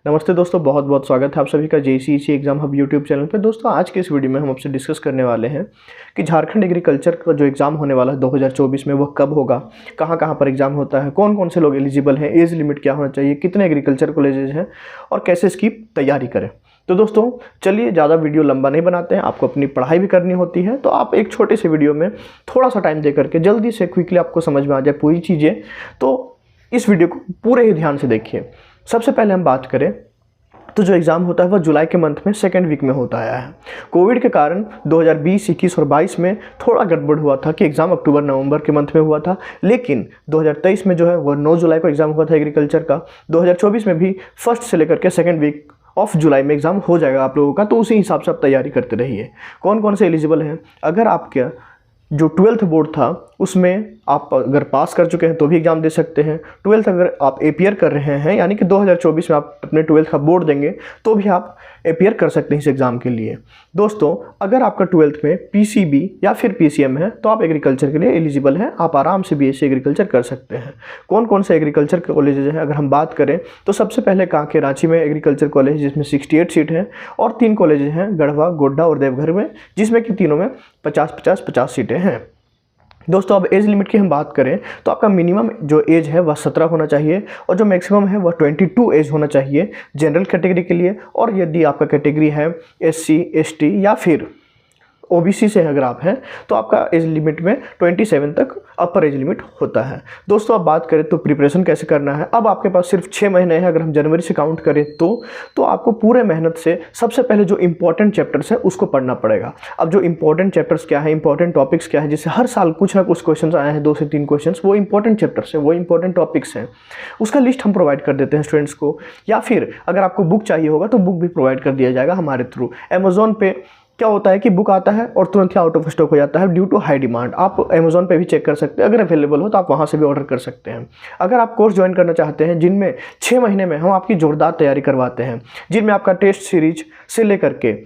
नमस्ते दोस्तों, बहुत बहुत स्वागत है आप सभी का JEC exam hub YouTube channel पे। दोस्तों आज के इस वीडियो में हम आपसे डिस्कस करने वाले हैं कि झारखंड एग्रीकल्चर का जो एग्ज़ाम होने वाला है 2024 में वह कब होगा, कहाँ कहाँ पर एग्ज़ाम होता है, कौन कौन से लोग एलिजिबल हैं, एज लिमिट क्या होना चाहिए, कितने एग्रीकल्चर कॉलेजेस हैं और कैसे इसकी तैयारी करें। तो दोस्तों चलिए ज़्यादा वीडियो लंबा नहीं बनाते हैं, आपको अपनी पढ़ाई भी करनी होती है, तो आप एक छोटे से वीडियो में थोड़ा सा टाइम दे करके जल्दी से क्विकली आपको समझ में आ जाए पूरी चीज़ें, तो इस वीडियो को पूरे ही ध्यान से देखिए। सबसे पहले हम बात करें तो जो एग्ज़ाम होता है वह जुलाई के मंथ में सेकेंड वीक में होता है। कोविड के कारण 2020, 21 और 22 में थोड़ा गड़बड़ हुआ था कि एग्ज़ाम अक्टूबर नवंबर के मंथ में हुआ था, लेकिन 2023 में जो है वह 9 जुलाई को एग्ज़ाम हुआ था एग्रीकल्चर का। 2024 में भी फर्स्ट से लेकर के सेकेंड वीक ऑफ जुलाई में एग्ज़ाम हो जाएगा आप लोगों का, तो उसी हिसाब से आप तैयारी करते रहिए। कौन कौन से एलिजिबल हैं? अगर आपका जो 12th बोर्ड था उसमें आप अगर पास कर चुके हैं तो भी एग्ज़ाम दे अपने हैं। 12th अगर आप एपीयर कर रहे हैं, यानी कि 2024 में आप अपने 12th का बोर्ड देंगे तो भी आप एपीयर कर सकते हैं इस एग्ज़ाम के लिए। दोस्तों अगर आपका 12th में पीसीबी या फिर पीसीएम है तो आप एग्रीकल्चर के लिए एलिजिबल हैं, आप आराम से बीएससी एग्रीकल्चर कर सकते हैं। कौन कौन से एग्रीकल्चर कॉलेजेस हैं अगर हम बात करें तो सबसे पहले कांके रांची में एग्रीकल्चर कॉलेज जिसमें 68 सीट हैं, और 3 कॉलेजेस हैं गढ़वा, गोड्डा और देवघर में, जिसमें कि तीनों में 50-50-50 सीटें हैं। दोस्तों अब एज लिमिट की हम बात करें तो आपका मिनिमम जो एज है वह 17 होना चाहिए और जो मैक्सिमम है वह 22 एज होना चाहिए जनरल कैटेगरी के लिए। और यदि आपका कैटेगरी है एससी, एसटी या फिर ओबीसी से अगर आप हैं तो आपका एज लिमिट में 27 तक अपर एज लिमिट होता है। दोस्तों अब बात करें तो प्रिपरेशन कैसे करना है। अब आपके पास सिर्फ 6 महीने हैं, अगर हम जनवरी से काउंट करें तो आपको पूरे मेहनत से सबसे पहले जो इंपॉर्टेंट चैप्टर्स है उसको पढ़ना पड़ेगा। अब जो इंपॉर्टेंट चैप्टर्स क्या है, इंपॉर्टेंट टॉपिक्स क्या है, जिससे हर साल कुछ ना कुछ क्वेश्चन आए हैं, 2 से 3 क्वेश्चन, वो इंपॉर्टेंट चैप्टर्स हैं, वो इंपॉर्टेंट टॉपिक्स हैं, उसका लिस्ट हम प्रोवाइड कर देते हैं स्टूडेंट्स को। या फिर अगर आपको बुक चाहिए होगा तो बुक भी प्रोवाइड कर दिया जाएगा हमारे थ्रू। अमेज़ॉन पे क्या होता है कि बुक आता है और तुरंत ही आउट ऑफ स्टॉक हो जाता है ड्यू टू हाई डिमांड। आप अमेज़ॉन पे भी चेक कर सकते हैं, अगर अवेलेबल हो तो आप वहाँ से भी ऑर्डर कर सकते हैं। अगर आप कोर्स ज्वाइन करना चाहते हैं जिनमें 6 महीने में हम आपकी जोरदार तैयारी करवाते हैं, जिनमें आपका टेस्ट सीरीज से लेकर के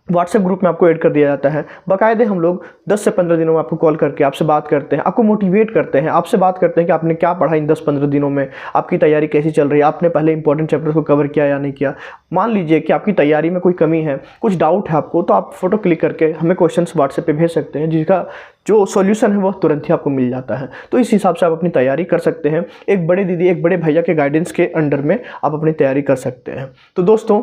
व्हाट्सएप ग्रुप में आपको ऐड कर दिया जाता है, बाकायदे हम लोग 10 से 15 दिनों में आपको कॉल करके आपसे बात करते हैं, आपको मोटिवेट करते हैं, आपसे बात करते हैं कि आपने क्या पढ़ा इन 10-15 दिनों में, आपकी तैयारी कैसी चल रही है, आपने पहले इंपॉर्टेंट चैप्टर्स को कवर किया या नहीं किया। मान लीजिए कि आपकी तैयारी में कोई कमी है, कुछ डाउट है आपको, तो आप फोटो क्लिक करके हमें क्वेश्चन व्हाट्सएप पे भेज सकते हैं, जिसका जो सॉल्यूशन है वह तुरंत ही आपको मिल जाता है। तो इस हिसाब से आप अपनी तैयारी कर सकते हैं। एक बड़े दीदी, एक बड़े भैया के गाइडेंस के अंडर में आप अपनी तैयारी कर सकते हैं। तो दोस्तों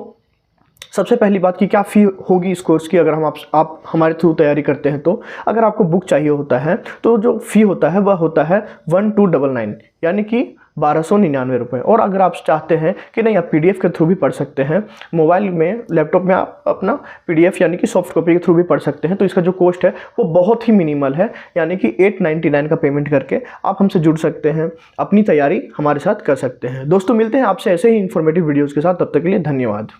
सबसे पहली बात कि क्या फ़ी होगी इस कोर्स की अगर आप हमारे थ्रू तैयारी करते हैं तो। अगर आपको बुक चाहिए होता है तो जो फ़ी होता है वह होता है 1299, यानी कि 1299 रुपये। और अगर आप चाहते हैं कि नहीं आप पीडीएफ के थ्रू भी पढ़ सकते हैं, मोबाइल में, लैपटॉप में आप अपना पीडीएफ यानी कि सॉफ्ट कॉपी के थ्रू भी पढ़ सकते हैं, तो इसका जो कॉस्ट है वो बहुत ही मिनिमल है, यानी कि 899 का पेमेंट करके आप हमसे जुड़ सकते हैं, अपनी तैयारी हमारे साथ कर सकते हैं। दोस्तों मिलते हैं आपसे ऐसे ही इन्फॉर्मेटिव वीडियोज़ के साथ, तब तक के लिए धन्यवाद।